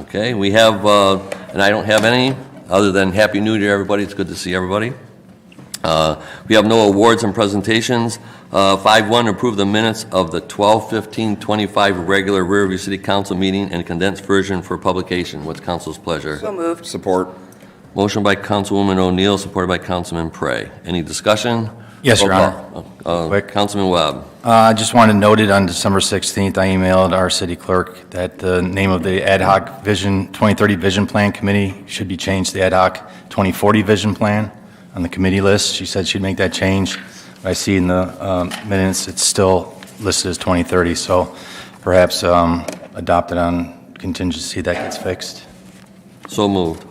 Okay, we have, and I don't have any, other than Happy New Year, everybody. It's good to see everybody. We have no awards and presentations. 5-1, approve the minutes of the 12/15/25 regular Riverview City Council meeting and condensed version for publication. What's council's pleasure? So moved. Support. Motion by Councilwoman O'Neill, supported by Councilman Prey. Any discussion? Yes, Your Roll Honor. call. Quick. Councilman Webb. I just wanted to note it on December 16th, I emailed our city clerk that the name of the Ad hoc Vision 2030 Vision Plan Committee should be changed to the Ad hoc 2040 Vision Plan on the committee list. She said she'd make that change. I see in the minutes it's still listed as 2030, so perhaps adopt it on contingency that gets fixed. So moved.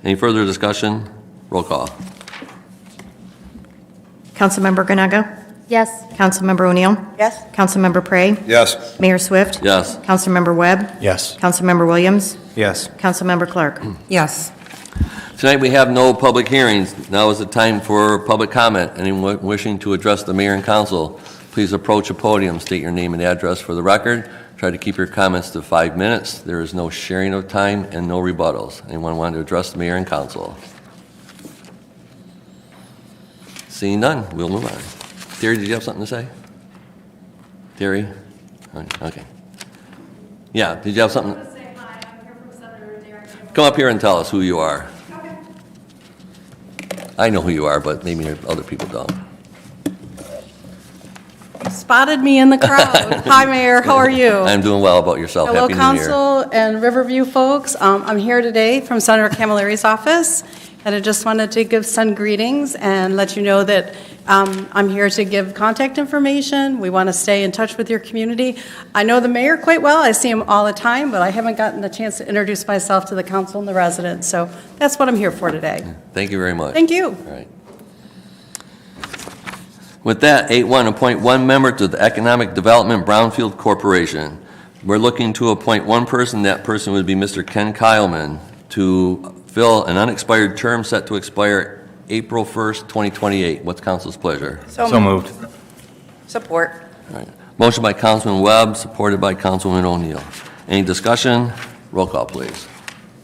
Any further discussion? Roll call. Councilmember Granaga? Yes. Councilmember O'Neill? Yes. Councilmember Prey? Yes. Mayor Swift? Yes. Councilmember Webb? Yes. Councilmember Williams? Yes. Councilmember Clark? Yes. Tonight we have no public hearings. Now is the time for public comment. Anyone wishing to address the mayor and council, please approach a podium, state your name and address for the record. Try to keep your comments to 5 minutes. There is no sharing of time and no rebuttals. Anyone want to address the mayor and council? Seeing none, we'll move on. Terry, did you have something to say? Terry? Okay. Yeah, did you have something? Come up here and tell us who you are. I know who you are, but maybe other people don't. Spotted me in the crowd. Hi, Mayor. How are you? I'm doing well. About yourself? Hello, Happy New Year. Council and Riverview folks. I'm here today from Senator Camilleri's office, and I just wanted to send greetings and let you know that I'm here to give contact information. We want to stay in touch with your community. I know the mayor quite well. I see him all the time, but I haven't gotten the chance to introduce myself to the council and the residents. So that's what I'm here for today. Thank you very much. Thank you. All right. With that, 8-1, appoint one member to the Economic Development Brownfield Corporation. We're looking to appoint one person. That person would be Mr. Ken Kyleman to fill an unexpired term set to expire April 1st, 2028. What's council's pleasure? So moved. Support. All right. Motion by Councilman Webb, supported by Councilwoman O'Neill. Any discussion? Roll call, please.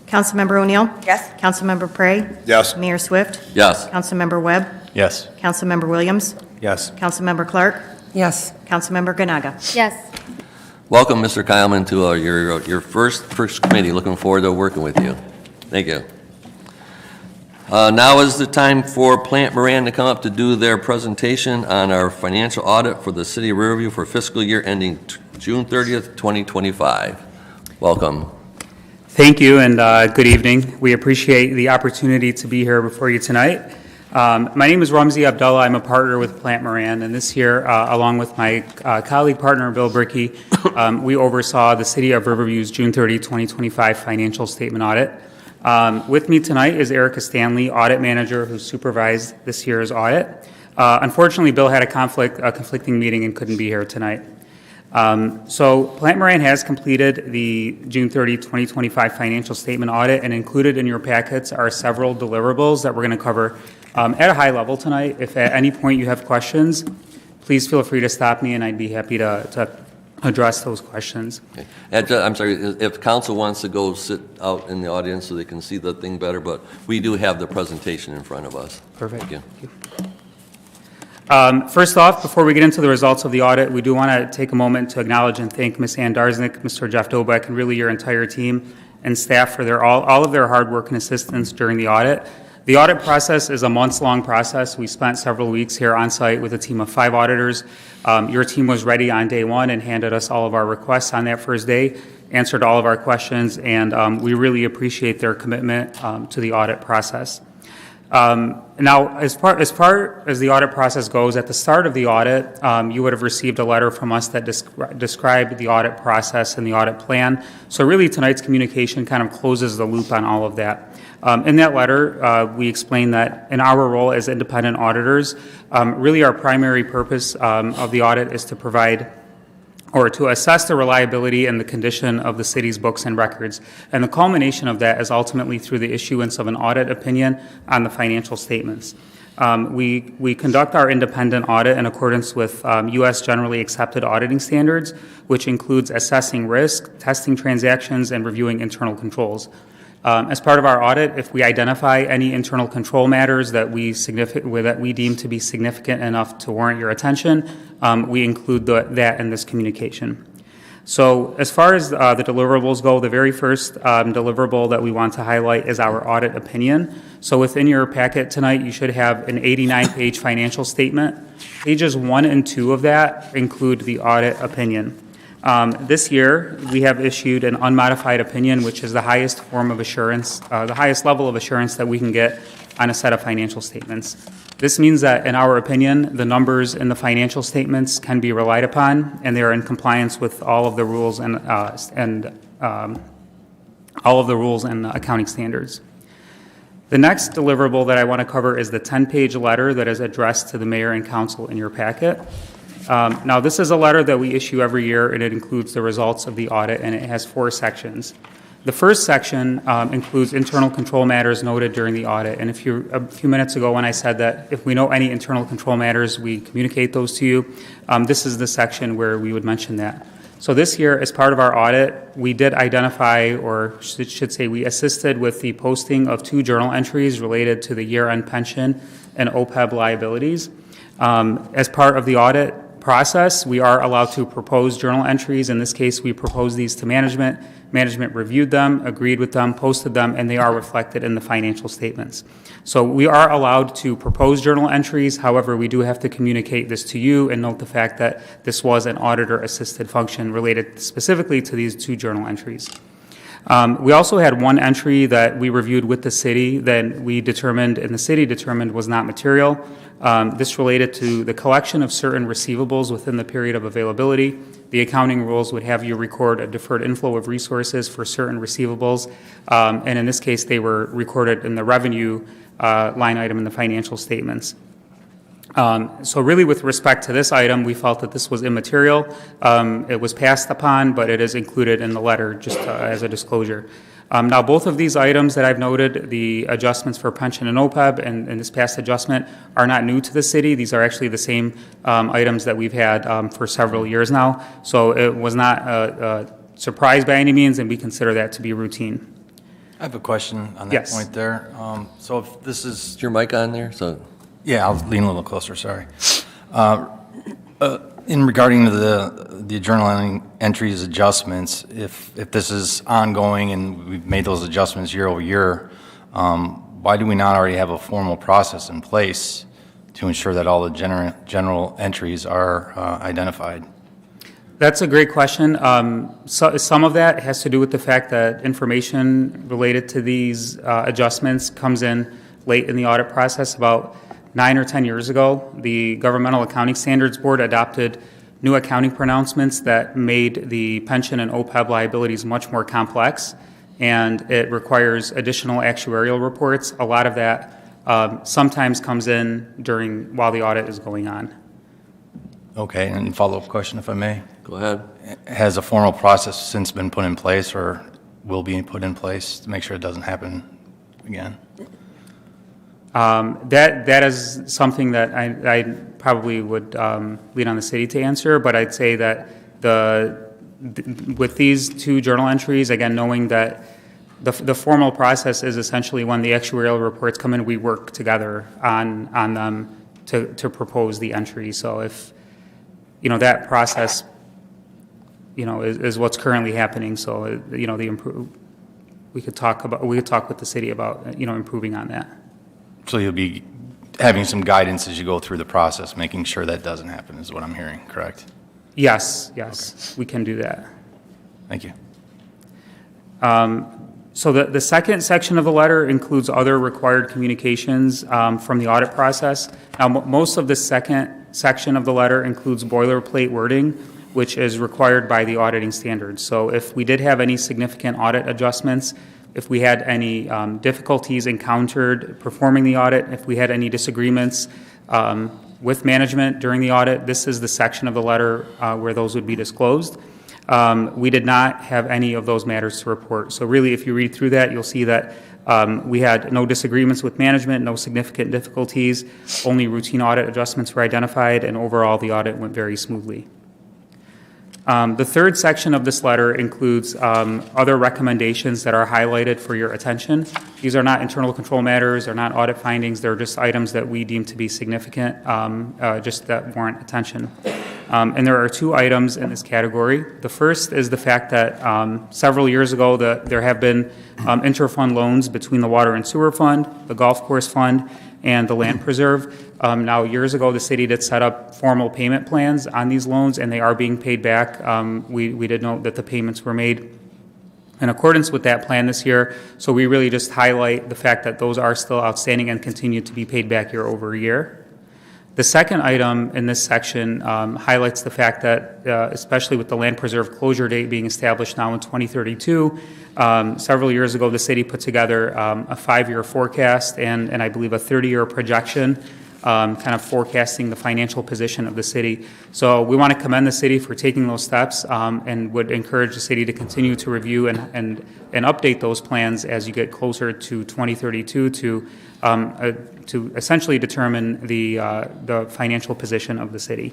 Councilmember O'Neill? Yes. Councilmember Prey? Yes. Mayor Swift? Yes. Councilmember Webb? Yes. Councilmember Williams? Yes. Councilmember Clark? Yes. Councilmember Granaga? Yes. Welcome, Mr. Kyleman, to your first committee. Looking forward to working with you. Thank you. Now is the time for Plant Moran to come up to do their presentation on our financial audit for the City of Riverview for fiscal year ending June 30th, 2025. Welcome. Thank you and good evening. We appreciate the opportunity to be here before you tonight. My name is Ramzi Abdullah. I'm a partner with Plant Moran, and this year, along with my colleague partner Bill Brickey, we oversaw the City of Riverview's June 30, 2025 financial statement audit. With me tonight is Erica Stanley, audit manager, who supervised this year's audit. Unfortunately, Bill had a conflicting meeting and couldn't be here tonight. So Plant Moran has completed the June 30, 2025 financial statement audit, and included in your packets are several deliverables that we're going to cover at a high level tonight. If at any point you have questions, please feel free to stop me and I'd be happy to address those questions. Okay. I'm sorry, if council wants to go sit out in the audience so they can see the thing better, but we do have the presentation in front of us. Perfect. Thank you. First off, before we get into the results of the audit, we do want to take a moment to acknowledge and thank Ms. Ann Darznik, Mr. Jeff Dobek, and really your entire team and staff for all of their hard work and assistance during the audit. The audit process is a months-long process. We spent several weeks here on site with a team of 5 auditors. Your team was ready on day one and handed us all of our requests on that first day, answered all of our questions, and we really appreciate their commitment to the audit process. Now, as far as the audit process goes, at the start of the audit, you would have received a letter from us that described the audit process and the audit plan. So really, tonight's communication kind of closes the loop on all of that. In that letter, we explained that in our role as independent auditors, really our primary purpose of the audit is to provide or to assess the reliability and the condition of the city's books and records. And the culmination of that is ultimately through the issuance of an audit opinion on the financial statements. We conduct our independent audit in accordance with U.S. generally accepted auditing standards, which includes assessing risk, testing transactions, and reviewing internal controls. As part of our audit, if we identify any internal control matters that we deem to be significant enough to warrant your attention, we include that in this communication. So as far as the deliverables go, the very first deliverable that we want to highlight is our audit opinion. So within your packet tonight, you should have an 89-page financial statement. Pages 1 and 2 of that include the audit opinion. This year, we have issued an unmodified opinion, which is the highest form of assurance, the highest level of assurance that we can get on a set of financial statements. This means that, in our opinion, the numbers in the financial statements can be relied upon, and they are in compliance with all of the rules and accounting standards. The next deliverable that I want to cover is the 10-page letter that is addressed to the mayor and council in your packet. Now, this is a letter that we issue every year, and it includes the results of the audit, and it has 4 sections. The first section includes internal control matters noted during the audit. And a few minutes ago when I said that if we know any internal control matters, we communicate those to you, this is the section where we would mention that. So this year, as part of our audit, we did identify, or should say we assisted with the posting of 2 journal entries related to the year-end pension and OPEB liabilities. As part of the audit process, we are allowed to propose journal entries. In this case, we proposed these to management. Management reviewed them, agreed with them, posted them, and they are reflected in the financial statements. So we are allowed to propose journal entries. However, we do have to communicate this to you and note the fact that this was an auditor-assisted function related specifically to these 2 journal entries. We also had 1 entry that we reviewed with the city that we determined, and the city determined, was not material. This related to the collection of certain receivables within the period of availability. The accounting rules would have you record a deferred inflow of resources for certain receivables, and in this case, they were recorded in the revenue line item in the financial statements. So really, with respect to this item, we felt that this was immaterial. It was passed upon, but it is included in the letter just as a disclosure. Now, both of these items that I've noted, the adjustments for pension and OPEB and this past adjustment, are not new to the city. These are actually the same items that we've had for several years now. So it was not a surprise by any means, and we consider that to be routine. I have a question on that Yes. point there. So if this is, Is your mic on there? So, yeah, I'll lean a little closer, sorry. In regarding to the journal entries adjustments, if this is ongoing and we've made those adjustments year over year, why do we not already have a formal process in place to ensure that all the general entries are identified? That's a great question. So some of that has to do with the fact that information related to these adjustments comes in late in the audit process. About 9 or 10 years ago, the Governmental Accounting Standards Board adopted new accounting pronouncements that made the pension and OPEB liabilities much more complex, and it requires additional actuarial reports. A lot of that sometimes comes in while the audit is going on. Okay, and follow-up question, if I may. go ahead. Has a formal process since been put in place or will be put in place to make sure it doesn't happen again? That is something that I probably would lean on the city to answer, but I'd say that with these 2 journal entries, again, knowing that the formal process is essentially when the actuarial reports come in, we work together on them to propose the entry. So if, that process, is what's currently happening. So, we could talk with the city about, improving on that. So you'll be having some guidance as you go through the process, making sure that doesn't happen, is what I'm hearing, correct? Yes, we can do that. Thank you. So the second section of the letter includes other required communications from the audit process. Now, most of the second section of the letter includes boilerplate wording, which is required by the auditing standards. So if we did have any significant audit adjustments, if we had any difficulties encountered performing the audit, if we had any disagreements with management during the audit, this is the section of the letter where those would be disclosed. We did not have any of those matters to report. So really, if you read through that, you'll see that We had no disagreements with management, no significant difficulties, only routine audit adjustments were identified, and overall, the audit went very smoothly. The third section of this letter includes other recommendations that are highlighted for your attention. These are not internal control matters, they're not audit findings, they're just items that we deem to be significant, just that warrant attention. And there are two items in this category. The first is the fact that several years ago there have been inter-fund loans between the Water and Sewer Fund, the Golf Course Fund, and the Land Preserve. Now, years ago, the city did set up formal payment plans on these loans, and they are being paid back. We did note that the payments were made in accordance with that plan this year, so we really just highlight the fact that those are still outstanding and continue to be paid back year over year. The second item in this section highlights the fact that, especially with the Land Preserve closure date being established now in 2032, several years ago the city put together a 5-year forecast and I believe a 30-year projection kind of forecasting the financial position of the city. So we want to commend the city for taking those steps and would encourage the city to continue to review and update those plans as you get closer to 2032 to essentially determine the financial position of the city.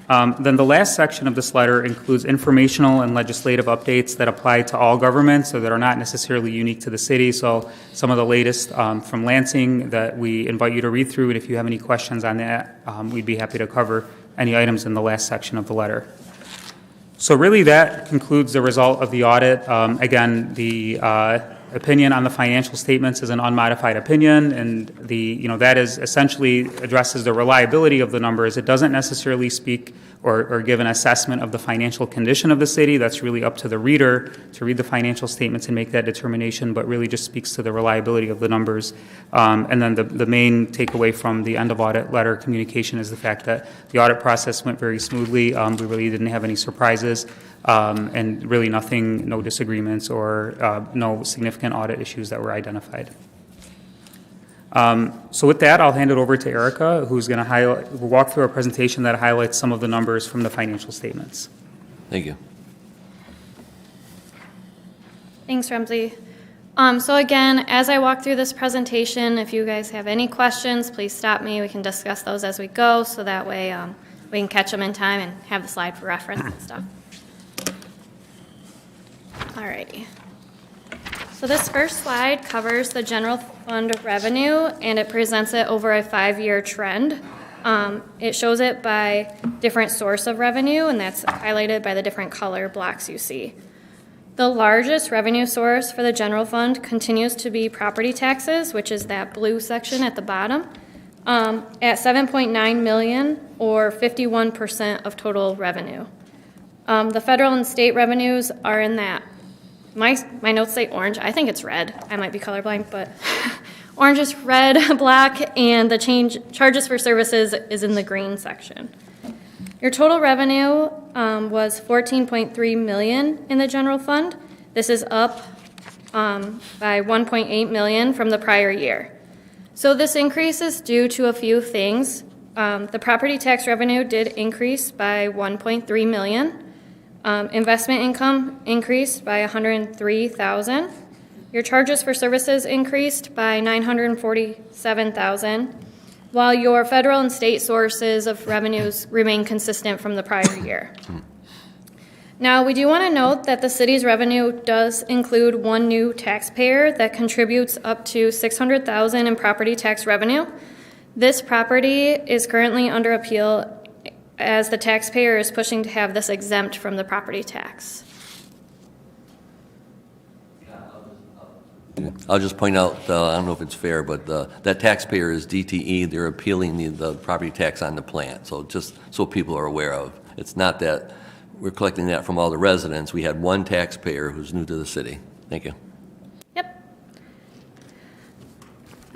Then the last section of this letter includes informational and legislative updates that apply to all governments, so that are not necessarily unique to the city. So some of the latest from Lansing that we invite you to read through, and if you have any questions on that, we'd be happy to cover any items in the last section of the letter. So really that concludes the result of the audit. Again, the opinion on the financial statements is an unmodified opinion, and that is essentially addresses the reliability of the numbers. It doesn't necessarily speak or give an assessment of the financial condition of the city. That's really up to the reader to read the financial statements and make that determination, but really just speaks to the reliability of the numbers. And then the main takeaway from the end of audit letter communication is the fact that the audit process went very smoothly. We really didn't have any surprises. And really nothing, no disagreements or no significant audit issues that were identified. So with that, I'll hand it over to Erica, who's going to walk through a presentation that highlights some of the numbers from the financial statements. Thank you. Thanks, Ramsey. So again, as I walk through this presentation, if you guys have any questions, please stop me. We can discuss those as we go, so that way we can catch them in time and have the slide for reference and stuff. Alrighty. So this first slide covers the general fund revenue, and it presents it over a 5-year trend. It shows it by different source of revenue, and that's highlighted by the different color blocks you see. The largest revenue source for the general fund continues to be property taxes, which is that blue section at the bottom, at $7.9 million, or 51% of total revenue. The federal and state revenues are in that. My notes say orange. I think it's red. I might be colorblind, but orange is red, black, and the charges for services is in the green section. Your total revenue was $14.3 million in the general fund. This is up by $1.8 million from the prior year. So this increase is due to a few things. The property tax revenue did increase by $1.3 million. Investment income increased by $103,000. Your charges for services increased by $947,000, while your federal and state sources of revenues remain consistent from the prior year. Now, we do want to note that the city's revenue does include one new taxpayer that contributes up to $600,000 in property tax revenue. This property is currently under appeal as the taxpayer is pushing to have this exempt from the property tax. I'll just point out, I don't know if it's fair, but that taxpayer is DTE. They're appealing the property tax on the plant. So just so people are aware of, it's not that we're collecting that from all the residents. We had one taxpayer who's new to the city. Thank you. Yep.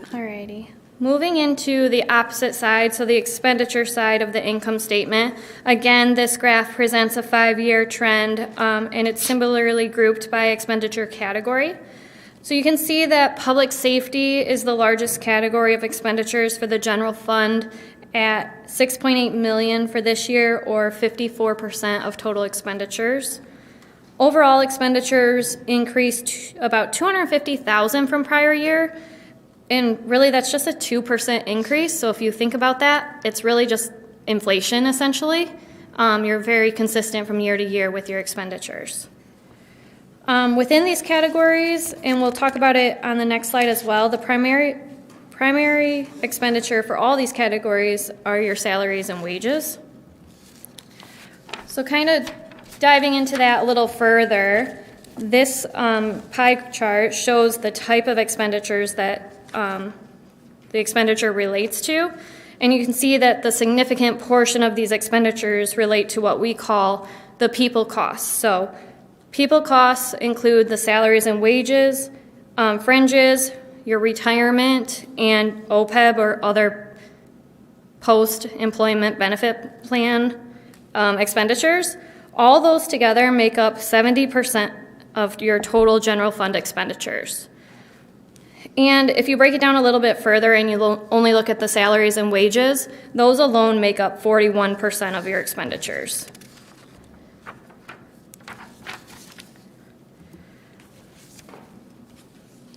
Alrighty. Moving into the opposite side, so the expenditure side of the income statement. Again, this graph presents a 5-year trend, and it's similarly grouped by expenditure category. So you can see that public safety is the largest category of expenditures for the general fund at $6.8 million for this year, or 54% of total expenditures. Overall expenditures increased about $250,000 from prior year. And really, that's just a 2% increase. So if you think about that, it's really just inflation, essentially. You're very consistent from year to year with your expenditures. Within these categories, and we'll talk about it on the next slide as well, the primary expenditure for all these categories are your salaries and wages. So kind of diving into that a little further, this pie chart shows the type of expenditures that the expenditure relates to. And you can see that the significant portion of these expenditures relate to what we call the people costs. So people costs include the salaries and wages, fringes, your retirement, and OPEB or other post-employment benefit plan expenditures. All those together make up 70% of your total general fund expenditures. And if you break it down a little bit further and you only look at the salaries and wages, those alone make up 41% of your expenditures.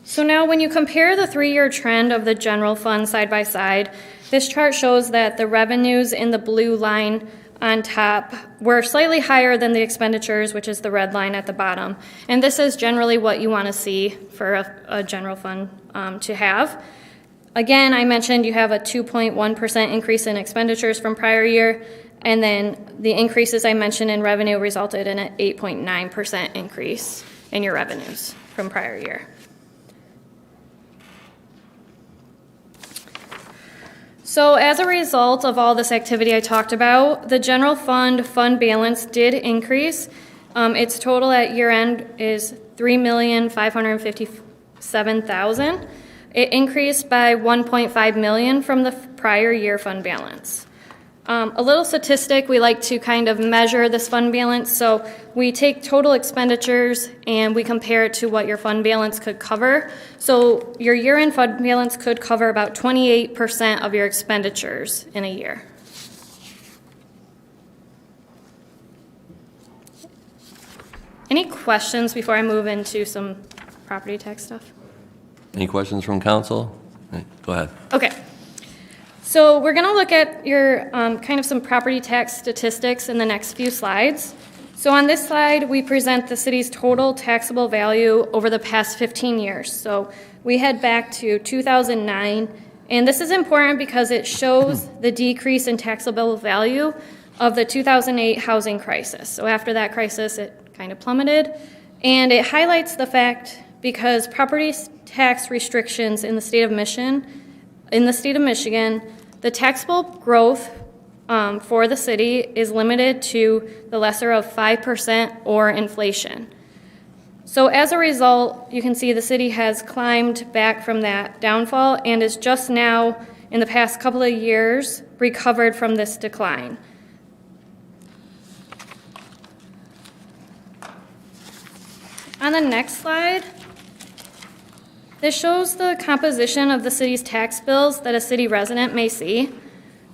So now when you compare the 3-year trend of the general fund side by side, this chart shows that the revenues in the blue line on top were slightly higher than the expenditures, which is the red line at the bottom. And this is generally what you want to see for a general fund to have. Again, I mentioned you have a 2.1% increase in expenditures from prior year, and then the increases I mentioned in revenue resulted in an 8.9% increase in your revenues from prior year. So as a result of all this activity I talked about, the general fund balance did increase. Its total at year end is $3,557,000. It increased by $1.5 million from the prior year fund balance. A little statistic, we like to kind of measure this fund balance. So we take total expenditures and we compare it to what your fund balance could cover. So your year-end fund balance could cover about 28% of your expenditures in a year. Any questions before I move into some property tax stuff? Any questions from council? Go ahead. Okay. So we're going to look at your kind of some property tax statistics in the next few slides. So on this slide, we present the city's total taxable value over the past 15 years. So we head back to 2009, and this is important because it shows the decrease in taxable value of the 2008 housing crisis. So after that crisis, it kind of plummeted, and it highlights the fact because property tax restrictions in the state of Michigan, the taxable growth for the city is limited to the lesser of 5% or inflation. So as a result, you can see the city has climbed back from that downfall and is just now, in the past couple of years, recovered from this decline. On the next slide, this shows the composition of the city's tax bills that a city resident may see.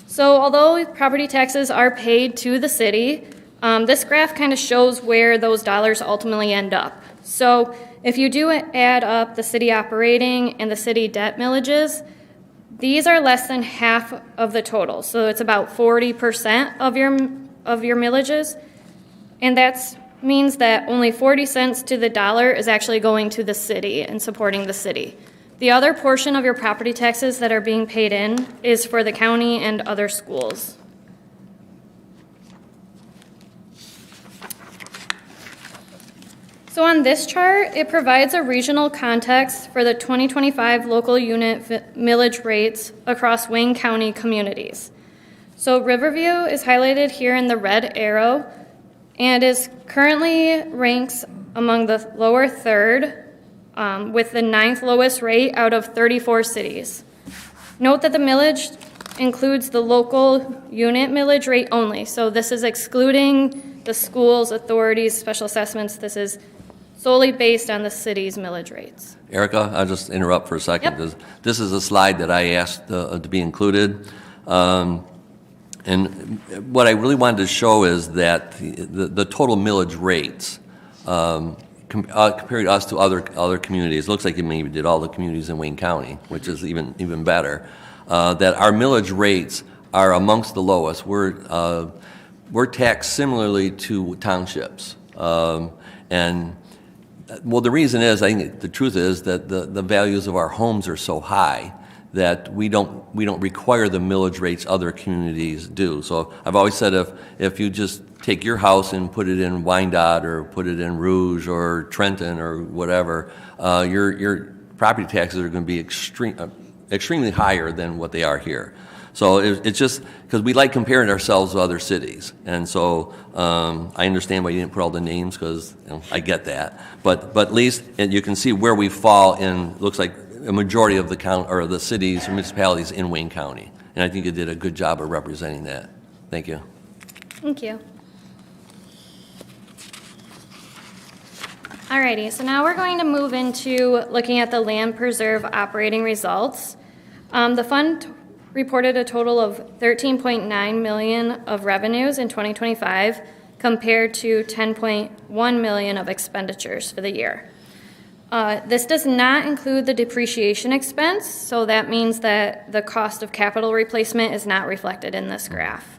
So although property taxes are paid to the city, this graph kind of shows where those dollars ultimately end up. So if you do add up the city operating and the city debt millages, these are less than half of the total. So it's about 40% of your millages, and that's means that only 40 cents to the dollar is actually going to the city and supporting the city. The other portion of your property taxes that are being paid in is for the county and other schools. So on this chart, it provides a regional context for the 2025 local unit millage rates across Wayne County communities. So Riverview is highlighted here in the red arrow, and is currently ranks among the lower third with the 9th lowest rate out of 34 cities. Note that the millage includes the local unit millage rate only, so this is excluding the schools, authorities, special assessments. This is solely based on the city's millage rates. Erica, I'll just interrupt for a second. Yep. This is a slide that I asked to be included. And what I really wanted to show is that the total millage rates compared us to other communities, looks like you maybe did all the communities in Wayne County, which is even better, that our millage rates are amongst the lowest. We're taxed similarly to townships. And, well, the reason is, I think the truth is that the values of our homes are so high that we don't require the millage rates other communities do. So I've always said if you just take your house and put it in Wyandotte or put it in Rouge or Trenton or whatever, your property taxes are going to be extremely higher than what they are here. So it's just because we like comparing ourselves to other cities, and so I understand why you didn't put all the names, because I get that. But at least you can see where we fall in. Looks like a majority of the the cities or municipalities in Wayne County, and I think you did a good job of representing that. Thank you. Thank you. Alrighty, so now we're going to move into looking at the land preserve operating results. The fund reported a total of $13.9 million of revenues in 2025 compared to $10.1 million of expenditures for the year. This does not include the depreciation expense, so that means that the cost of capital replacement is not reflected in this graph.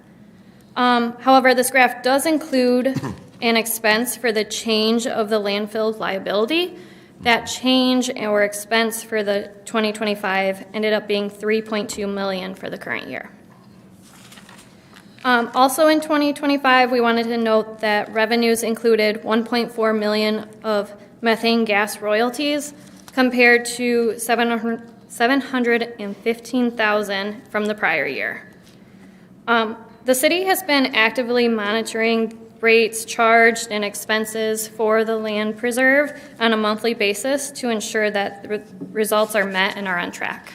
However, this graph does include an expense for the change of the landfill liability. That change or expense for the 2025 ended up being $3.2 million for the current year. Also in 2025, we wanted to note that revenues included $1.4 million of methane gas royalties compared to $715,000 from the prior year. The city has been actively monitoring rates charged and expenses for the land preserve on a monthly basis to ensure that the results are met and are on track.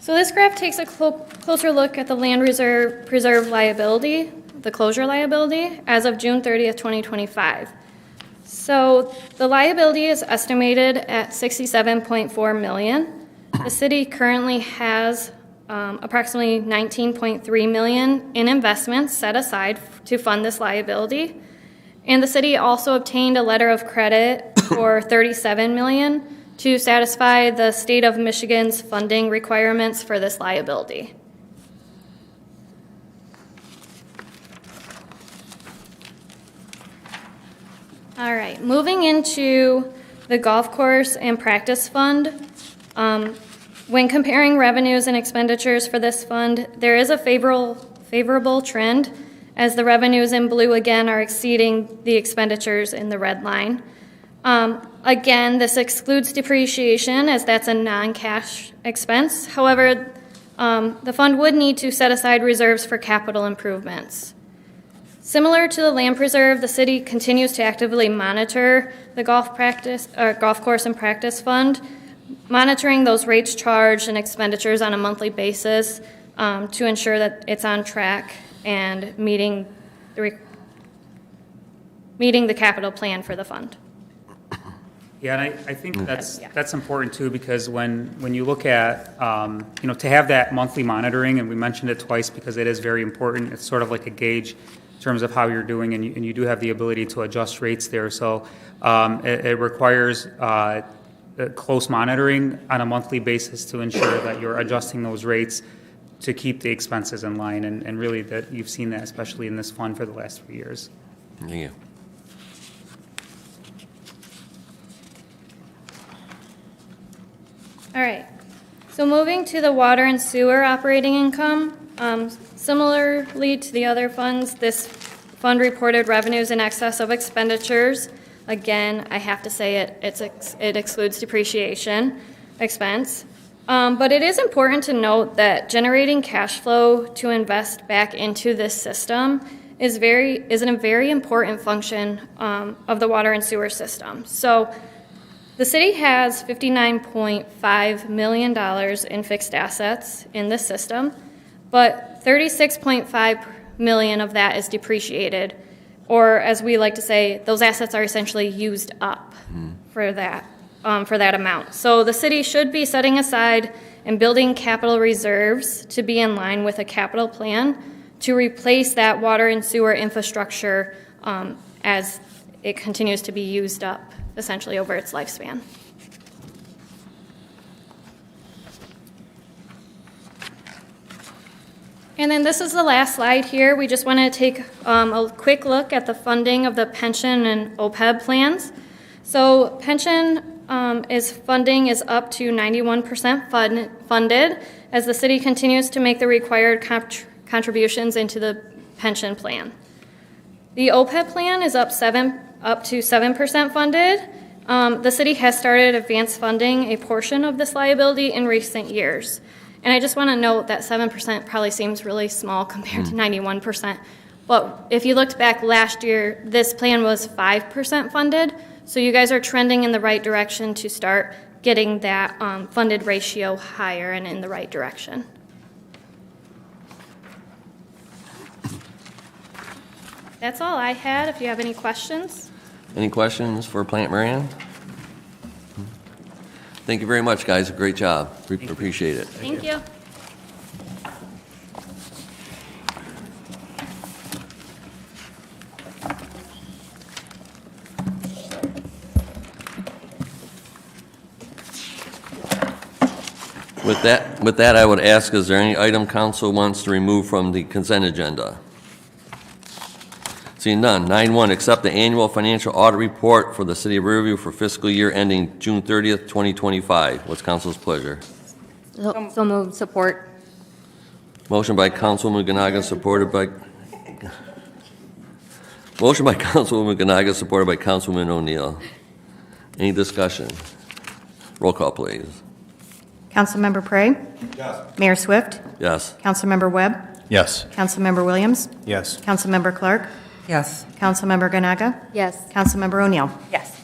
So this graph takes a closer look at the land preserve liability, the closure liability, as of June 30th, 2025. So the liability is estimated at $67.4 million. The city currently has approximately $19.3 million in investments set aside to fund this liability. And the city also obtained a letter of credit for $37 million to satisfy the state of Michigan's funding requirements for this liability. All right, moving into the golf course and practice fund. When comparing revenues and expenditures for this fund, there is a favorable trend, as the revenues in blue again are exceeding the expenditures in the red line. Again, this excludes depreciation, as that's a non-cash expense. However, the fund would need to set aside reserves for capital improvements. Similar to the land preserve, the city continues to actively monitor the golf course and practice fund, monitoring those rates charged and expenditures on a monthly basis to ensure that it's on track and meeting the capital plan for the fund. Yeah, and I think that's important too, because when you look at, to have that monthly monitoring, and we mentioned it twice because it is very important, it's sort of like a gauge in terms of how you're doing, and you do have the ability to adjust rates there. So it requires close monitoring on a monthly basis to ensure that you're adjusting those rates to keep the expenses in line, and really that you've seen that especially in this fund for the last 3 years. Thank you. All right, so moving to the water and sewer operating income, similarly to the other funds, this fund reported revenues in excess of expenditures. Again, I have to say it excludes depreciation expense. But it is important to note that generating cash flow to invest back into this system is a very important function of the water and sewer system. So the city has $59.5 million in fixed assets in this system, but $36.5 million of that is depreciated, or as we like to say, those assets are essentially used up for that amount. So the city should be setting aside and building capital reserves to be in line with a capital plan to replace that water and sewer infrastructure as it continues to be used up essentially over its lifespan. And then this is the last slide here. We just want to take a quick look at the funding of the pension and OPEB plans. So pension funding is up to 91% funded as the city continues to make the required contributions into the pension plan. The OPEB plan is up to 7% funded. The city has started advance funding a portion of this liability in recent years. And I just want to note that 7% probably seems really small compared to 91%. But if you looked back last year, this plan was 5% funded. So you guys are trending in the right direction to start getting that funded ratio higher and in the right direction. That's all I had. If you have any questions. Any questions for Plant Marianne? Thank you very much, guys. Great job. We appreciate it. Thank you. With that, I would ask, is there any item council wants to remove from the consent agenda? Seeing none. 9.1, accept the annual financial audit report for the City of Riverview for fiscal year ending June 30th, 2025. What's council's pleasure? So moved. Support. Motion by Councilwoman Ganaga, supported by Councilwoman O'Neill. Any discussion? Roll call, please. Councilmember Prey? Yes. Mayor Swift? Yes. Councilmember Webb? Yes. Councilmember Williams? Yes. Councilmember Clark? Yes. Councilmember Ganaga? Yes. Councilmember O'Neill? Yes.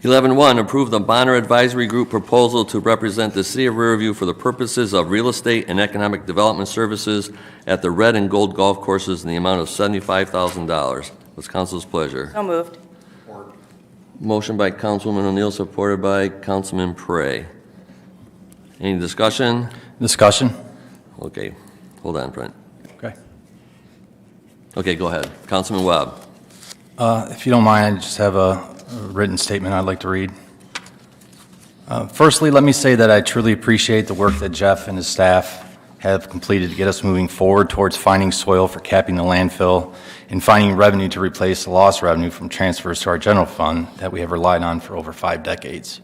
Eleven one, approve the Bonner Advisory Group proposal to represent the City of Riverview for the purposes of real estate and economic development services at the Red and Gold Golf Courses in the amount of $75,000. What's council's pleasure? So moved. Motion by Councilwoman O'Neill, supported by Councilman Prey. Any discussion? Discussion? Okay, hold on, Brent. Okay. Okay, go ahead. Councilman Webb. If you don't mind, I just have a written statement I'd like to read. Firstly, let me say that I truly appreciate the work that Jeff and his staff have completed to get us moving forward towards finding soil for capping the landfill and finding revenue to replace the lost revenue from transfers to our general fund that we have relied on for over 5 decades.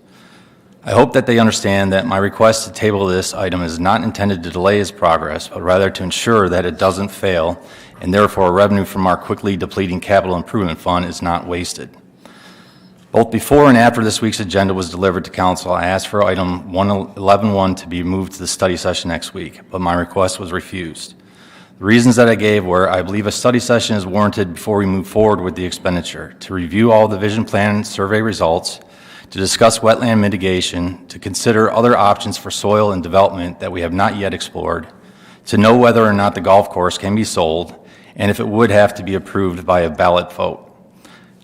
I hope that they understand that my request to table this item is not intended to delay its progress, but rather to ensure that it doesn't fail, and therefore revenue from our quickly depleting capital improvement fund is not wasted. Both before and after this week's agenda was delivered to council, I asked for item 11.1 to be moved to the study session next week, but my request was refused. The reasons that I gave were, I believe a study session is warranted before we move forward with the expenditure, to review all the vision plan survey results, to discuss wetland mitigation, to consider other options for soil and development that we have not yet explored, to know whether or not the golf course can be sold, and if it would have to be approved by a ballot vote.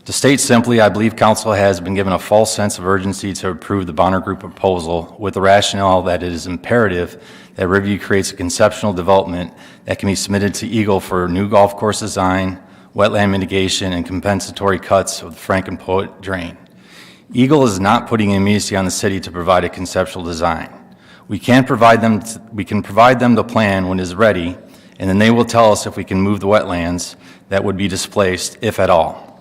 To state simply, I believe council has been given a false sense of urgency to approve the Bonner Group proposal with the rationale that it is imperative that Riverview creates a conceptual development that can be submitted to Eagle for new golf course design, wetland mitigation, and compensatory cuts of the Franken Poet drain. Eagle is not putting immediacy on the city to provide a conceptual design. We can provide them the plan when it is ready, and then they will tell us if we can move the wetlands that would be displaced, if at all.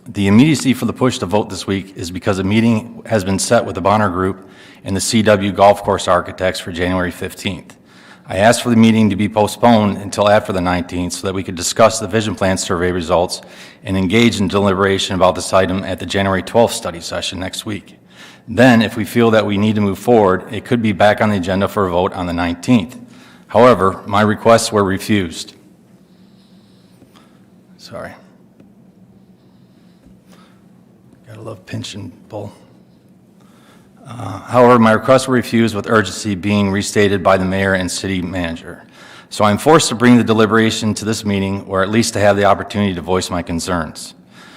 The immediacy for the push to vote this week is because a meeting has been set with the Bonner Group and the CW Golf Course Architects for January 15th. I asked for the meeting to be postponed until after the 19th so that we could discuss the vision plan survey results and engage in deliberation about this item at the January 12th study session next week. Then, if we feel that we need to move forward, it could be back on the agenda for a vote on the 19th. However, my requests were refused. Sorry. Gotta love pinch and pull. However, my requests were refused with urgency being restated by the mayor and city manager. So I'm forced to bring the deliberation to this meeting, or at least to have the opportunity to voice my concerns.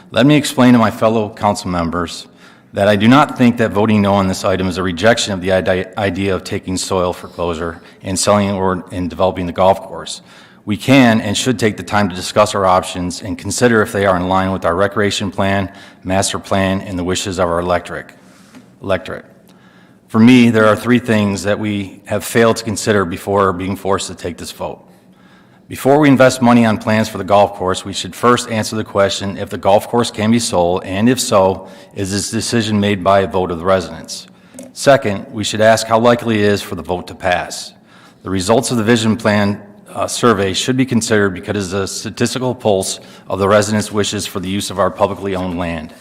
Let me explain to my fellow council members that I do not think that voting no on this item is a rejection of the idea of taking soil for closure and selling or in developing the golf course. We can and should take the time to discuss our options and consider if they are in line with our recreation plan, master plan, and the wishes of our electorate. For me, there are three things that we have failed to consider before being forced to take this vote. Before we invest money on plans for the golf course, we should first answer the question if the golf course can be sold, and if so, is this decision made by a vote of the residents? Second, we should ask how likely it is for the vote to pass. The results of the vision plan survey should be considered because it is a statistical pulse of the residents' wishes for the use of our publicly owned land.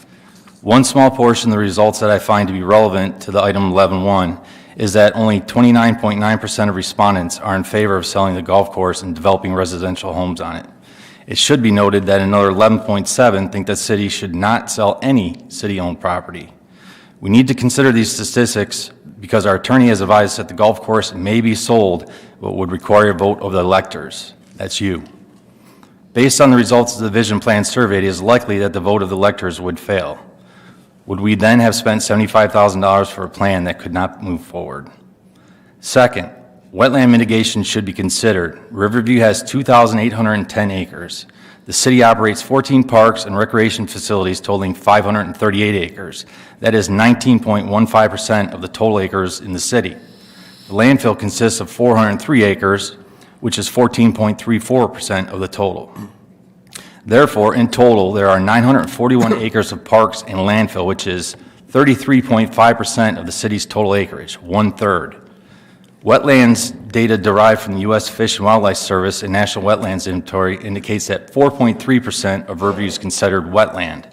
One small portion of the results that I find to be relevant to the item 11.1 is that only 29.9% of respondents are in favor of selling the golf course and developing residential homes on it. It should be noted that another 11.7 think that city should not sell any city-owned property. We need to consider these statistics because our attorney has advised that the golf course may be sold, but would require a vote of the electors. That's you. Based on the results of the vision plan survey, it is likely that the vote of the electors would fail. Would we then have spent $75,000 for a plan that could not move forward? Second, wetland mitigation should be considered. Riverview has 2,810 acres. The city operates 14 parks and recreation facilities totaling 538 acres. That is 19.15% of the total acres in the city. The landfill consists of 403 acres, which is 14.34% of the total. Therefore, in total, there are 941 acres of parks and landfill, which is 33.5% of the city's total acreage, 1/3. Wetlands data derived from the U.S. Fish and Wildlife Service and National Wetlands Inventory indicates that 4.3% of Riverview is considered wetland.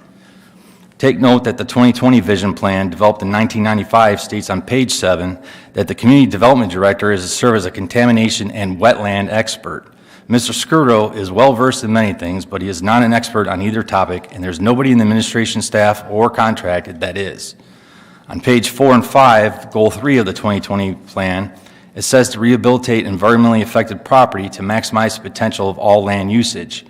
Take note that the 2020 Vision Plan, developed in 1995, states on page 7 that the Community Development Director is to serve as a contamination and wetland expert. Mr. Skirdo is well-versed in many things, but he is not an expert on either topic, and there's nobody in the administration staff or contracted that is. On page 4 and 5, goal 3 of the 2020 plan, it says to rehabilitate environmentally affected property to maximize the potential of all land usage.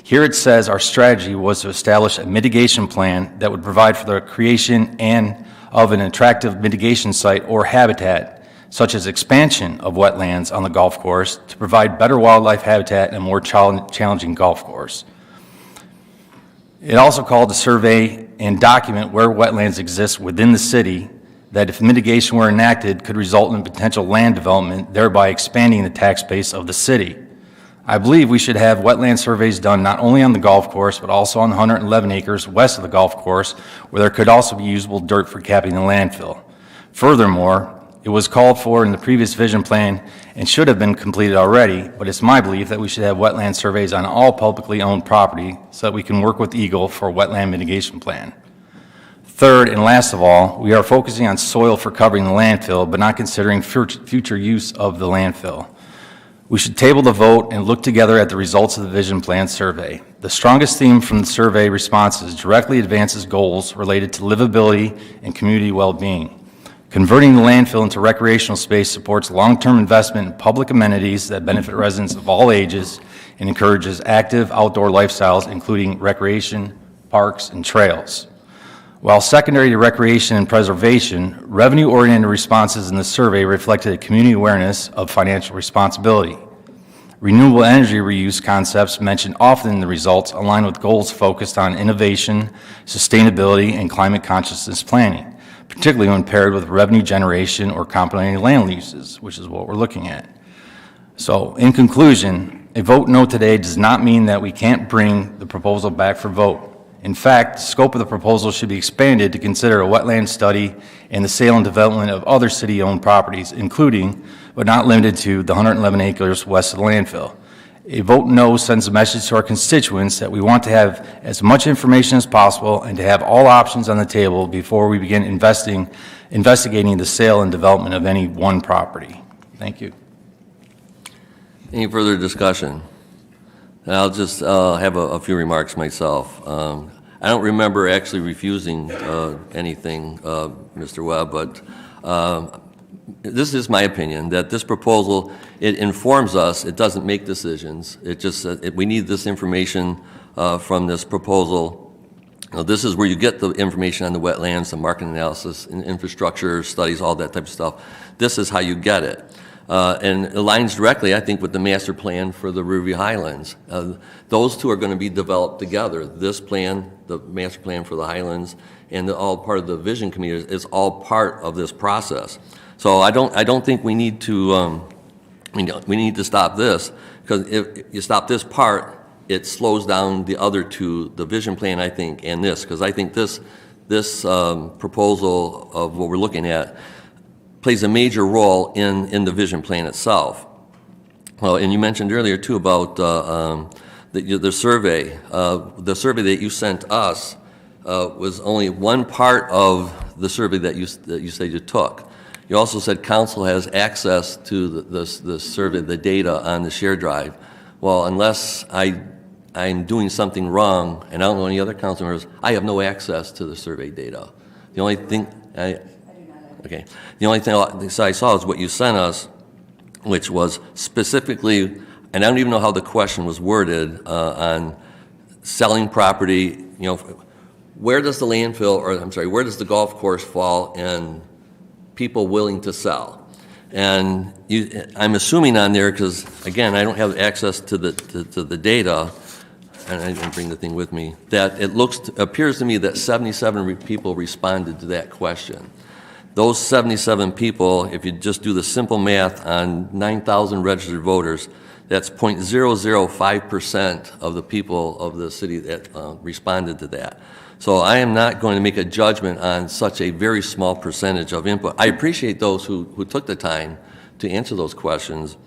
Here it says our strategy was to establish a mitigation plan that would provide for the creation of an attractive mitigation site or habitat, such as expansion of wetlands on the golf course to provide better wildlife habitat and a more challenging golf course. It also called to survey and document where wetlands exist within the city that if mitigation were enacted could result in potential land development, thereby expanding the tax base of the city. I believe we should have wetland surveys done not only on the golf course, but also on the 111 acres west of the golf course, where there could also be usable dirt for capping the landfill. Furthermore, it was called for in the previous vision plan and should have been completed already, but it's my belief that we should have wetland surveys on all publicly owned property so that we can work with Eagle for a wetland mitigation plan. Third and last of all, we are focusing on soil for covering the landfill, but not considering future use of the landfill. We should table the vote and look together at the results of the vision plan survey. The strongest theme from the survey responses directly advances goals related to livability and community well-being. Converting the landfill into recreational space supports long-term investment in public amenities that benefit residents of all ages and encourages active outdoor lifestyles, including recreation, parks, and trails. While secondary to recreation and preservation, revenue-oriented responses in the survey reflected a community awareness of financial responsibility. Renewable energy reuse concepts mentioned often in the results align with goals focused on innovation, sustainability, and climate consciousness planning, particularly when paired with revenue generation or complementary land uses, which is what we're looking at. So, in conclusion, a vote no today does not mean that we can't bring the proposal back for vote. In fact, the scope of the proposal should be expanded to consider a wetland study and the sale and development of other city-owned properties, including, but not limited to, the 111 acres west of the landfill. A vote no sends a message to our constituents that we want to have as much information as possible and to have all options on the table before we begin investigating the sale and development of any one property. Thank you. Any further discussion? I'll just have a few remarks myself. I don't remember actually refusing anything, Mr. Webb, but this is my opinion, that this proposal, it informs us, it doesn't make decisions. It just, we need this information from this proposal This is where you get the information on the wetlands, the market analysis, infrastructure studies, all that type of stuff. This is how you get it. And it aligns directly, I think, with the master plan for the Riverview Highlands. Those two are going to be developed together. This plan, the master plan for the Highlands, and all part of the vision committee is all part of this process. So I don't think we need to we need to stop this, because if you stop this part, it slows down the other two, the vision plan, I think, and this, because I think this proposal of what we're looking at plays a major role in the vision plan itself. Well, and you mentioned earlier too about the survey. The survey that you sent us was only one part of the survey that you said you took. You also said council has access to the survey, the data on the shared drive. Well, unless I'm doing something wrong, and I don't know any other council members, I have no access to the survey data. The only thing okay. The only thing I saw is what you sent us, which was specifically, and I don't even know how the question was worded, on selling property. You know, where does the landfill, or I'm sorry, where does the golf course fall in people willing to sell? And I'm assuming on there, because again, I don't have access to the data, and I didn't bring the thing with me, that it appears to me that 77 people responded to that question. Those 77 people, if you just do the simple math on 9,000 registered voters, that's 0.005% of the people of the city that responded to that. So I am not going to make a judgment on such a very small percentage of input. I appreciate those who took the time to answer those questions,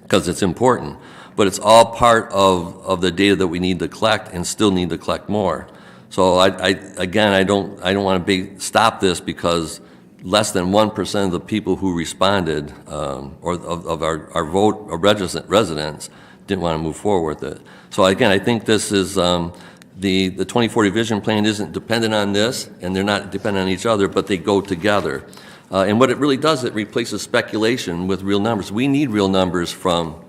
because it's important, but it's all part of the data that we need to collect and still need to collect more. So I don't want to stop this because less than 1% of the people who responded, or of our vote, or residents, didn't want to move forward with it. So again, I think this is, the 2040 vision plan isn't dependent on this, and they're not dependent on each other, but they go together. And what it really does, it replaces speculation with real numbers. We need real numbers from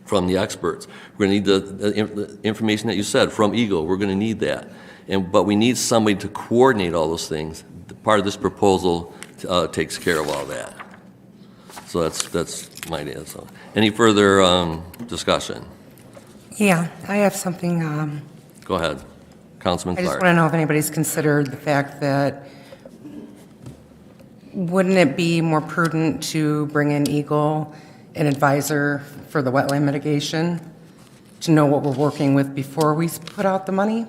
the experts. We're going to need the information that you said from Eagle. We're going to need that. But we need somebody to coordinate all those things. Part of this proposal takes care of all that. So that's my idea. So, any further discussion? Yeah, I have something. Go ahead, Councilman I just Clark. want to know if anybody's considered the fact that wouldn't it be more prudent to bring in Eagle, an advisor for the wetland mitigation, to know what we're working with before we put out the money?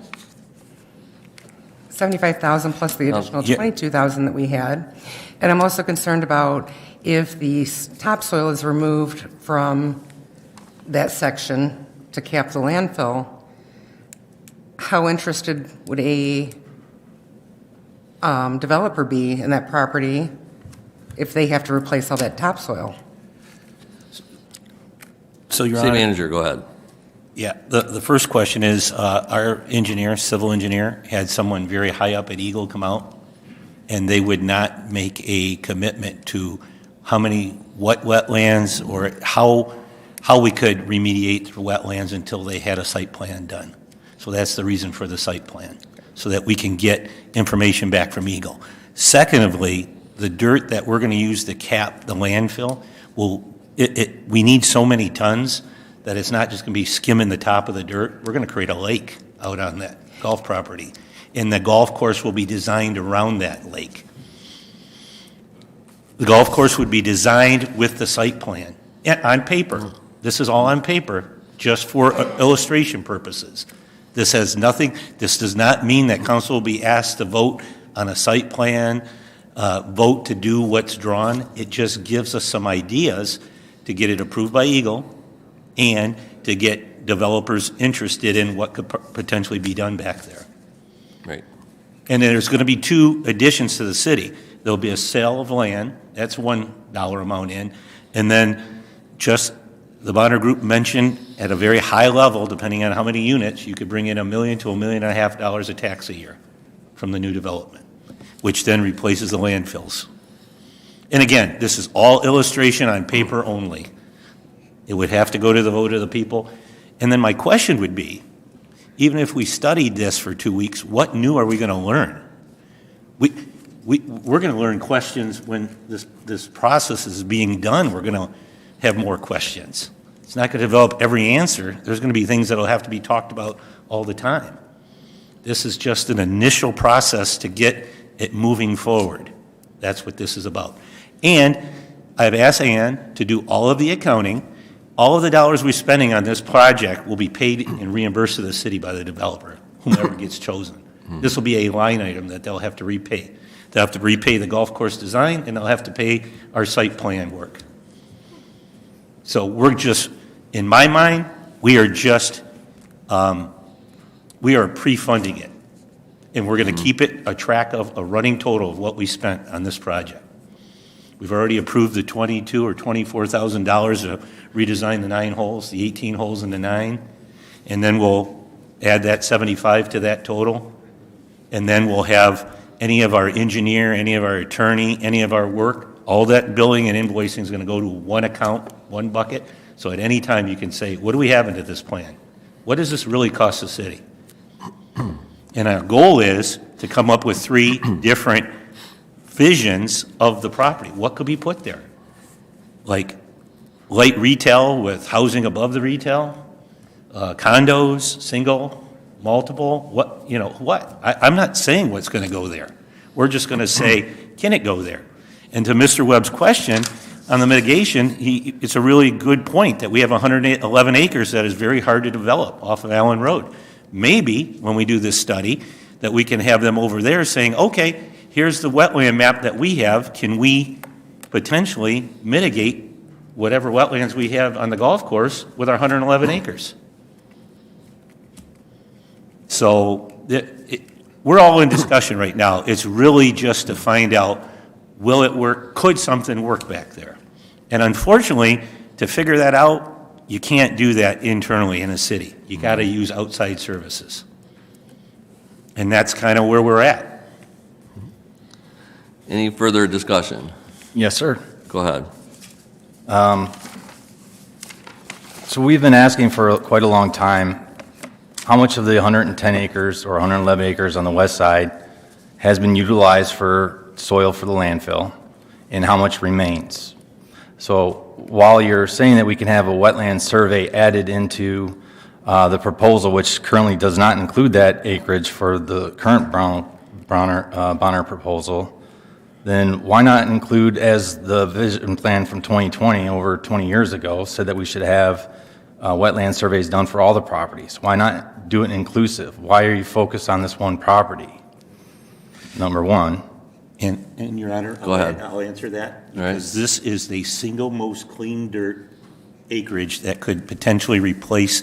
75,000 plus the additional 22,000 that we had. And I'm also concerned about if the topsoil is removed from that section to cap the landfill, how interested would a developer be in that property if they have to replace all that topsoil? So, Your City Honor, Manager, go ahead. yeah, the first question is, our engineer, civil engineer, had someone very high up at Eagle come out, and they would not make a commitment to what wetlands or how we could remediate the wetlands until they had a site plan done. So that's the reason for the site plan, so that we can get information back from Eagle. Secondly, the dirt that we're going to use to cap the landfill, we need so many tons that it's not just going to be skimming the top of the dirt. We're going to create a lake out on that golf property, and the golf course will be designed around that lake. The golf course would be designed with the site plan, on paper. This is all on paper, just for illustration purposes. This does not mean that council will be asked to vote on a site plan, vote to do what's drawn. It just gives us some ideas to get it approved by Eagle and to get developers interested in what could potentially be done back there. Right. And then there's going to be two additions to the city. There'll be a sale of land, that's $1 amount in, and then just the Bonner Group mentioned at a very high level, depending on how many units, you could bring in $1 million to $1.5 million of tax a year from the new development, which then replaces the landfills. And again, this is all illustration on paper only. It would have to go to the vote of the people. And then my question would be, even if we studied this for 2 weeks, what new are we going to learn? We're going to learn questions when this process is being done. We're going to have more questions. It's not going to develop every answer. There's going to be things that will have to be talked about all the time. This is just an initial process to get it moving forward. That's what this is about. And I've asked Ann to do all of the accounting. All of the dollars we're spending on this project will be paid and reimbursed to the city by the developer, whomever gets chosen. This will be a line item that they'll have to repay. They'll have to repay the golf course design, and they'll have to pay our site plan work. So we're just, in my mind, we are just, we are pre-funding it. And we're going to keep it a track of a running total of what we spent on this project. We've already approved the $22,000 or $24,000 to redesign the 9 holes, the 18 holes in the 9, and then we'll add that 75 to that total. And then we'll have any of our engineer, any of our attorney, any of our work, all that billing and invoicing is going to go to one account, one bucket. So at any time you can say, what do we have into this plan? What does this really cost the city? And our goal is to come up with 3 different visions of the property. What could be put there? Like light retail with housing above the retail, condos, single, multiple, what, you know, what? I'm not saying what's going to go there. We're just going to say, can it go there? And to Mr. Webb's question on the mitigation, it's a really good point that we have 111 acres that is very hard to develop off of Allen Road. Maybe when we do this study that we can have them over there saying, okay, here's the wetland map that we have. Can we potentially mitigate whatever wetlands we have on the golf course with our 111 acres? So we're all in discussion right now. It's really just to find out, will it work? Could something work back there? And unfortunately, to figure that out, you can't do that internally in a city. You got to use outside services. And that's kind of where we're at. Any further discussion? Yes, sir. Go ahead. So we've been asking for quite a long time, how much of the 110 acres or 111 acres on the west side has been utilized for soil for the landfill, and how much remains? So while you're saying that we can have a wetland survey added into the proposal, which currently does not include that acreage for the current Bonner proposal, then why not include, as the vision plan from 2020, over 20 years ago, said that we should have wetland surveys done for all the properties? Why not do it inclusive? Why are you focused on this one property? Number one. And Your Honor, Go ahead. I'll answer that. All right. Because this is the single most clean dirt acreage that could potentially replace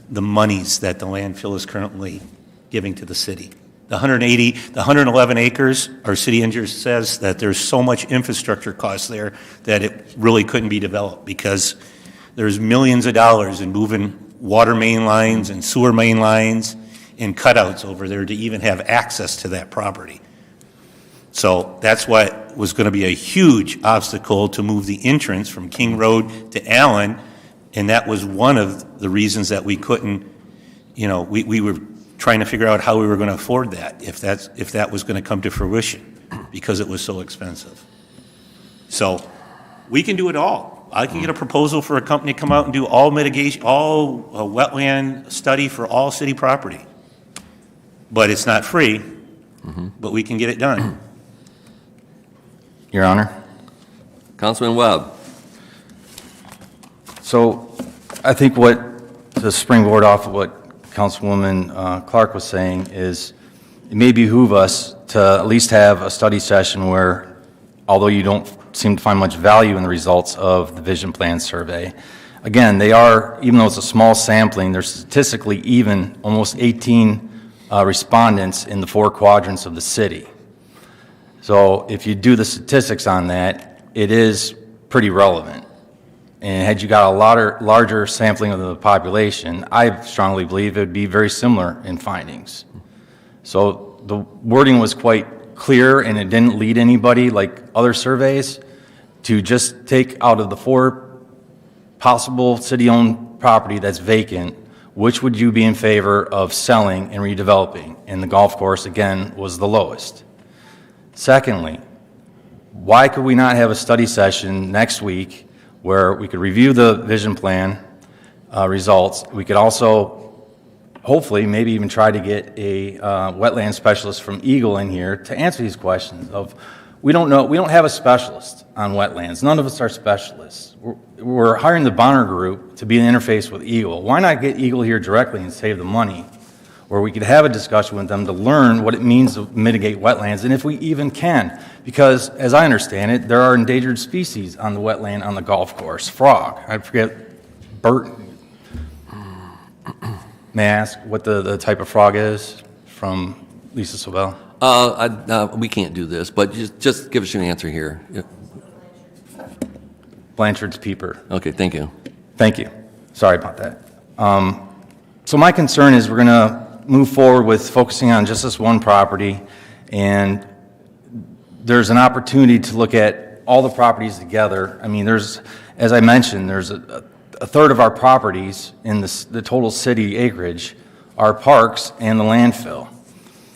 the monies that the landfill is currently giving to the city. The 111 acres, our city engineer says that there's so much infrastructure cost there that it really couldn't be developed because there's millions of dollars in moving water main lines and sewer main lines and cutouts over there to even have access to that property. So that's what was going to be a huge obstacle to move the entrance from King Road to Allen, and that was one of the reasons that we couldn't, you know, we were trying to figure out how we were going to afford that, if that was going to come to fruition, because it was so expensive. So we can do it all. I can get a proposal for a company to come out and do all mitigation, all wetland study for all city property. But it's not free, but we can get it done. Your Honor. Councilman Webb. So I think what, to springboard off of what Councilwoman Clark was saying, is it may behoove us to at least have a study session where, although you don't seem to find much value in the results of the vision plan survey, again, they are, even though it's a small sampling, they're statistically even, almost 18 respondents in the 4 quadrants of the city. So if you do the statistics on that, it is pretty relevant. And had you got a larger sampling of the population, I strongly believe it would be very similar in findings. So the wording was quite clear, and it didn't lead anybody, like other surveys, to just take out of the 4 possible city-owned property that's vacant, which would you be in favor of selling and redeveloping? And the golf course, again, was the lowest. Secondly, why could we not have a study session next week where we could review the vision plan results? We could also, hopefully, maybe even try to get a wetland specialist from Eagle in here to answer these questions of, we don't know, we don't have a specialist on wetlands. None of us are specialists. We're hiring the Bonner Group to be an interface with Eagle. Why not get Eagle here directly and save the money? Where we could have a discussion with them to learn what it means to mitigate wetlands, and if we even can. Because, as I understand it, there are endangered species on the wetland on the golf course. Frog, I forget, Bert. May I ask what the type of frog is from Lisa Sobel? We can't do this, but just give us your answer here. Yeah. Blanchard's peeper. Okay, thank you. Thank you. Sorry about that. So my concern is we're going to move forward with focusing on just this one property, and there's an opportunity to look at all the properties together. I mean, there's, as I mentioned, there's a third of our properties in the total city acreage are parks and the landfill.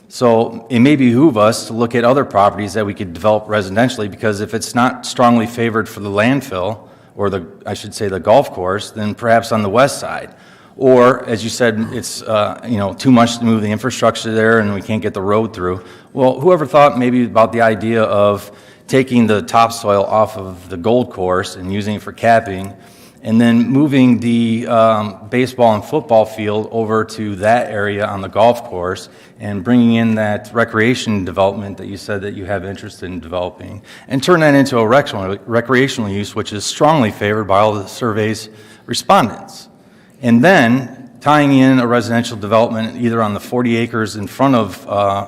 So it may behoove us to look at other properties that we could develop residentially, because if it's not strongly favored for the landfill, or I should say the golf course, then perhaps on the west side. Or, as you said, it's too much to move the infrastructure there and we can't get the road through. Well, whoever thought maybe about the idea of taking the topsoil off of the gold course and using it for capping, and then moving the baseball and football field over to that area on the golf course, and bringing in that recreation development that you said that you have interest in developing, and turn that into a recreational use, which is strongly favored by all the survey's respondents. And then tying in a residential development either on the 40 acres in front of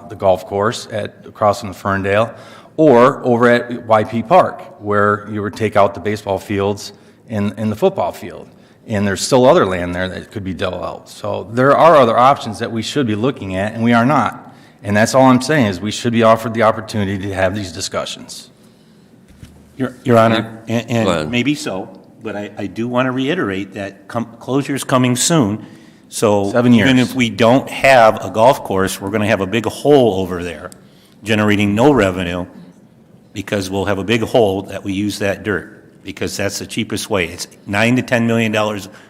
the golf course across from the Ferndale, or over at YP Park, where you would take out the baseball fields in the football field. And there's still other land there that could be developed. So there are other options that we should be looking at, and we are not. And that's all I'm saying, is we should be offered the opportunity to have these discussions. Your Honor, Go ahead. and maybe so, but I do want to reiterate that closure's coming soon. So 7 years. even if we don't have a golf course, we're going to have a big hole over there, generating no revenue, because we'll have a big hole that we use that dirt, because that's the cheapest way. It's $9 to $10 million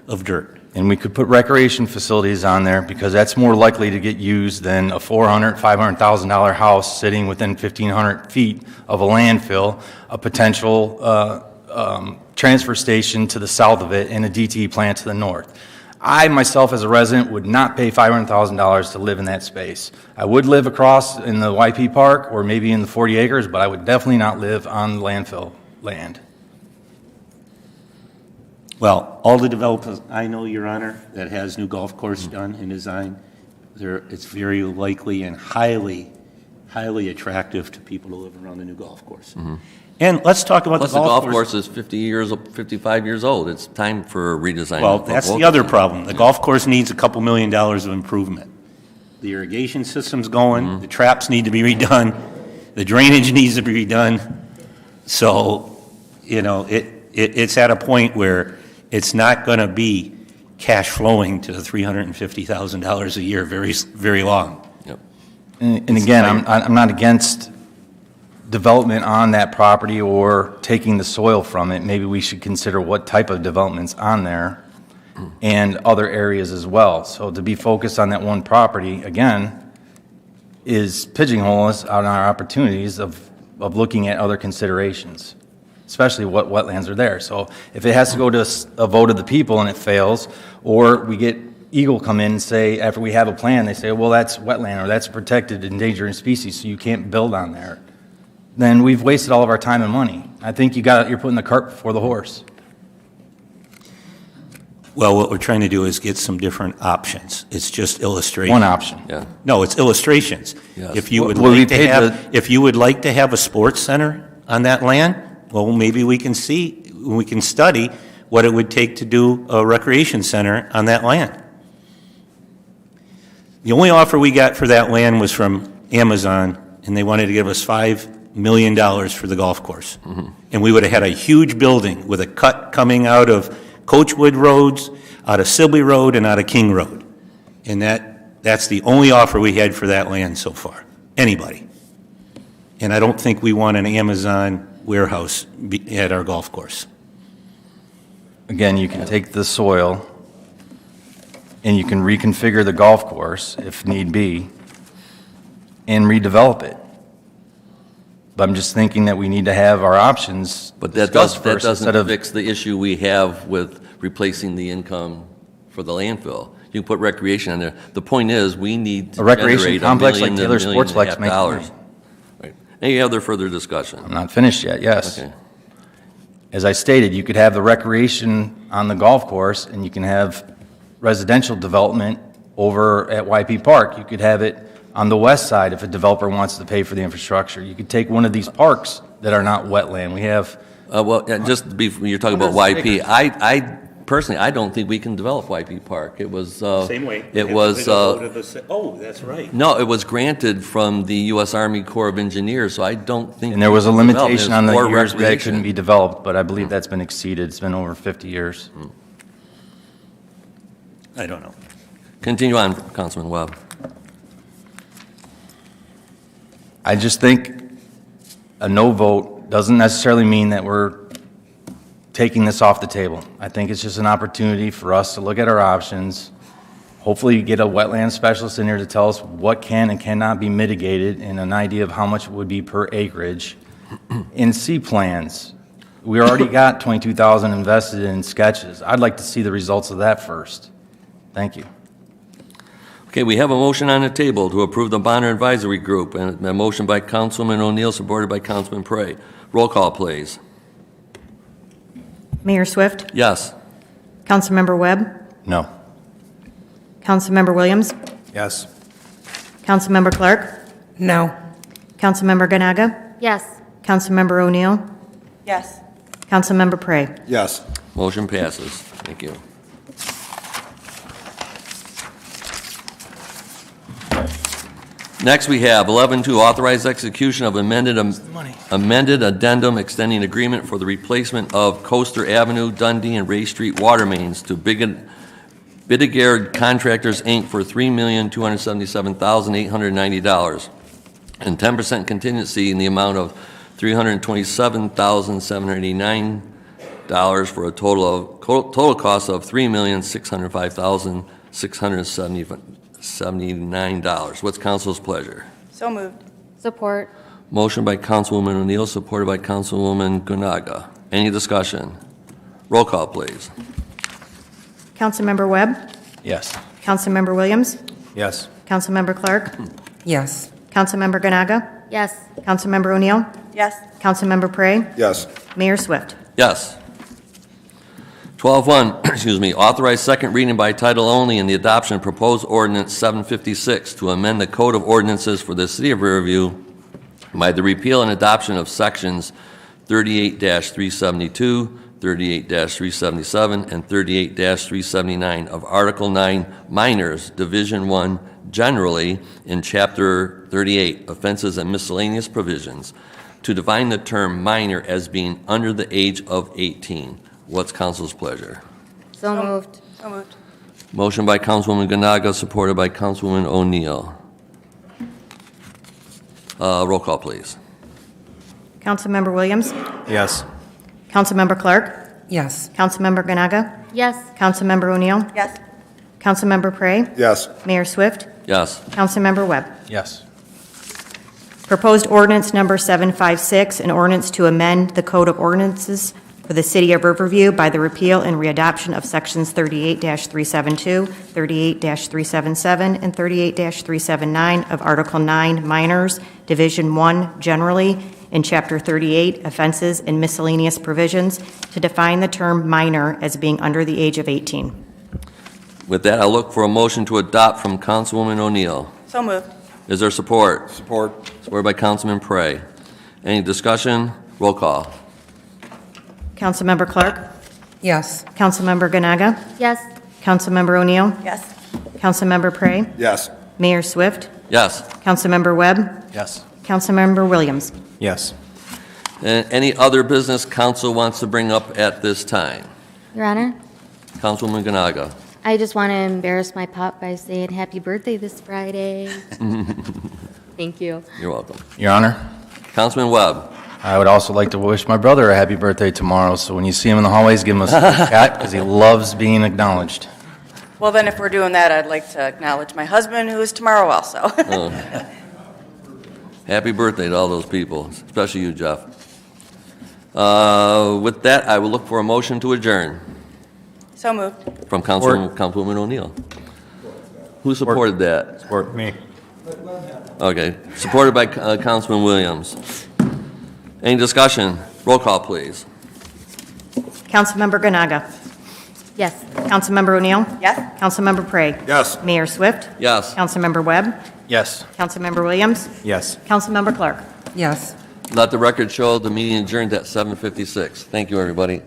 of dirt. And we could put recreation facilities on there, because that's more likely to get used than a $400,000, $500,000 house sitting within 1,500 feet of a landfill, a potential transfer station to the south of it, and a DTE plant to the north. I, myself, as a resident, would not pay $500,000 to live in that space. I would live across in the YP Park, or maybe in the 40 acres, but I would definitely not live on landfill land. Well, all the developers I know, Your Honor, that has new golf course done and design, it's very likely and highly attractive to people to live around the new golf course. And let's talk about Plus, the golf course is 55 years old. It's time for a redesign. Well, that's the other problem. The golf course needs a couple $1 million of improvement. The irrigation system's going, the traps need to be redone, the drainage needs to be redone. So, it's at a point where it's not going to be cash flowing to the $350,000 a year very, very long. Yep. And again, I'm not against development on that property or taking the soil from it. Maybe we should consider what type of development's on there and other areas as well. So to be focused on that one property, again, is pigeonhole us on our opportunities of looking at other considerations, especially what wetlands are there. So if it has to go to a vote of the people and it fails, or we get Eagle come in and say, after we have a plan, they say, well, that's wetland, or that's a protected endangered species, so you can't build on there, then we've wasted all of our time and money. I think you're putting the cart before the horse. Well, what we're trying to do is get some different options. It's just illustration. One option. Yeah. No, it's illustrations. Yes. If you would Well, we like to paid have, if you would like to have a sports center on that land, well, maybe we can study what it would take to do a recreation center on that land. The only offer we got for that land was from Amazon, and they wanted to give us $5 million for the golf course. And we would have had a huge building with a cut coming out of Coachwood roads, out of Sibley Road, and out of King Road. And that's the only offer we had for that land so far. Anybody. And I don't think we want an Amazon warehouse at our golf course. Again, you can take the soil and you can reconfigure the golf course if need be and redevelop it. But I'm just thinking that we need to have our options But that discussed first doesn't instead of, fix the issue we have with replacing the income for the landfill. You can put recreation on there. The point is, we need to A recreation generate complex like $1 Taylor million Sportsplex and a half makes dollars. money. Right. Any other further discussion? I'm not finished yet, yes. Okay. As I stated, you could have the recreation on the golf course, and you can have residential development over at YP Park. You could have it on the west side if a developer wants to pay for the infrastructure. You could take one of these parks that are not wetland. We have, Just to be, you're talking about Well, that's YP. I personally, I don't think we can develop YP Park. It was, it was, Oh, that's right. no, it was granted from the U.S. Army Corps of Engineers, so I don't think. and there was a we can develop it. limitation It's on the for years that it recreation. couldn't be developed, but I believe that's been exceeded. It's been over 50 years. I don't know. Continue on, Councilman Webb. I just think a no vote doesn't necessarily mean that we're taking this off the table. I think it's just an opportunity for us to look at our options. Hopefully, get a wetland specialist in here to tell us what can and cannot be mitigated and an idea of how much it would be per acreage. In C plans, we already got 22,000 invested in sketches. I'd like to see the results of that first. Thank you. Okay, we have a motion on the table to approve the Bonner Advisory Group, and a motion by Councilman O'Neill, supported by Councilman Prey. Roll call, please. Mayor Swift, Yes. Councilmember Webb, No. Councilmember Williams, Yes. Councilmember Clark, No. Councilmember Ganaga, Yes. Councilmember O'Neill, Yes. Councilmember Prey. Yes. Motion passes. Thank you. Next, we have 11-2, authorize execution of amended addendum extending agreement for the replacement of Coaster Avenue, Dundee, and Ray Street water mains to Bidigaard Contractors, Inc. for $3,277,890, and 10% contingency in the amount of $327,789 for a total cost of $3,605,679. What's council's pleasure? So moved. Support. Motion by Councilwoman O'Neill, supported by Councilwoman Gunaga. Any discussion? Roll call, please. Councilmember Webb, Yes. Councilmember Williams, Yes. Councilmember Clark, Yes. Councilmember Ganaga, Yes. Councilmember O'Neill, Yes. Councilmember Prey, Yes. Mayor Swift. Yes. 12-1, excuse me, authorize second reading by title only in the adoption of proposed ordinance 756 to amend the Code of Ordinances for the City of Riverview by the repeal and adoption of sections 38-372, 38-377, and 38-379 of Article 9 Minors, Division 1, generally, in Chapter 38, Offenses and Miscellaneous Provisions, to define the term minor as being under the age of 18. What's council's pleasure? So moved. So moved. Motion by Councilwoman Ganaga, supported by Councilwoman O'Neill. Roll call, please. Councilmember Williams, Yes. Councilmember Clark, Yes. Councilmember Ganaga, Yes. Councilmember O'Neill, Yes. Councilmember Prey, Yes. Mayor Swift, Yes. Councilmember Webb. Yes. Proposed ordinance number 756, an ordinance to amend the Code of Ordinances for the City of Riverview by the repeal and readoption of sections 38-372, 38-377, and 38-379 of Article 9 Minors, Division 1 generally, in Chapter 38 Offenses and Miscellaneous Provisions, to define the term minor as being under the age of 18. With that, I'll look for a motion to adopt from Councilwoman O'Neill. So moved. Is there support? Support. Supported by Councilman Prey. Any discussion? Roll call. Councilmember Clark, Yes. Councilmember Ganaga, Yes. Councilmember O'Neill, Yes. Councilmember Prey, Yes. Mayor Swift, Yes. Councilmember Webb, Yes. Councilmember Williams. Yes. Any other business council wants to bring up at this time? Your Honor, Councilwoman Ganaga. I just want to embarrass my pop by saying happy birthday this Friday. Thank you. You're welcome. Your Honor, Councilman Webb. I would also like to wish my brother a happy birthday tomorrow, so when you see him in the hallways, give him a cat, because he loves being acknowledged. Well, then if we're doing that, I'd like to acknowledge my husband, who is tomorrow also. Happy birthday to all those people, especially you, Jeff. With that, I will look for a motion to adjourn So moved. from Councilwoman O'Neill. Who supported that? Support me. Okay, supported by Councilman Williams. Any discussion? Roll call, please. Councilmember Ganaga. Yes. Councilmember O'Neill. Yes? Councilmember Prague. Yes. Mayor Swift. Yes. Councilmember Webb. Yes. Councilmember Williams. Yes. Councilmember Clark. Yes. Let the record show the meeting adjourned at 7:56. Thank you, everybody.